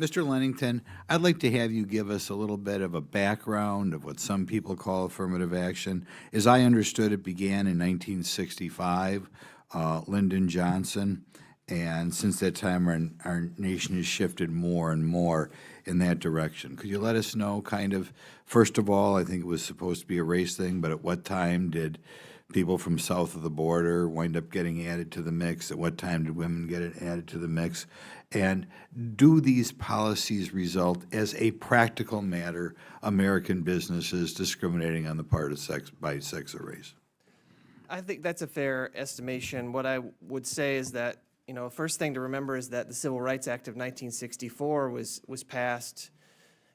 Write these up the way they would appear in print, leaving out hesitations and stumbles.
Mr. Lennington, I'd like to have you give us a little bit of a background of what some people call affirmative action. As I understood, it began in 1965, Lyndon Johnson, and since that time, our nation has shifted more and more in that direction. Could you let us know, kind of, first of all, I think it was supposed to be a race thing, but at what time did people from south of the border wind up getting added to the mix? At what time did women get added to the mix? And do these policies result, as a practical matter, American businesses discriminating on the part of sex, by sex or race? I think that's a fair estimation. What I would say is that, first thing to remember is that the Civil Rights Act of 1964 was passed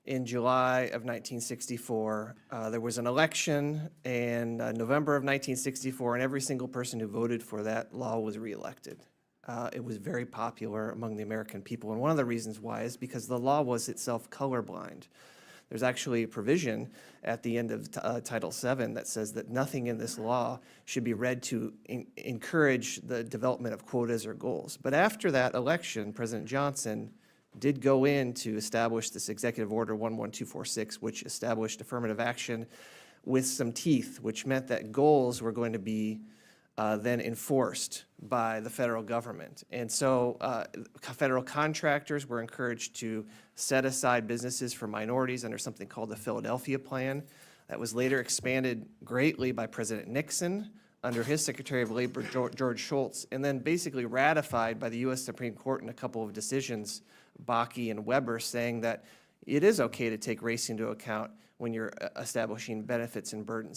in July of 1964. There was an election in November of 1964, and every single person who voted for that law was reelected. It was very popular among the American people, and one of the reasons why is because the law was itself colorblind. There's actually a provision at the end of Title VII that says that nothing in this law should be read to encourage the development of quotas or goals. But after that election, President Johnson did go in to establish this Executive Order 11246, which established affirmative action with some teeth, which meant that goals were going to be then enforced by the federal government. And so federal contractors were encouraged to set aside businesses for minorities under something called the Philadelphia Plan. That was later expanded greatly by President Nixon under his Secretary of Labor, George Shultz, and then basically ratified by the U.S. Supreme Court in a couple of decisions, Bakke and Weber, saying that it is okay to take race into account when you're establishing benefits and burdens.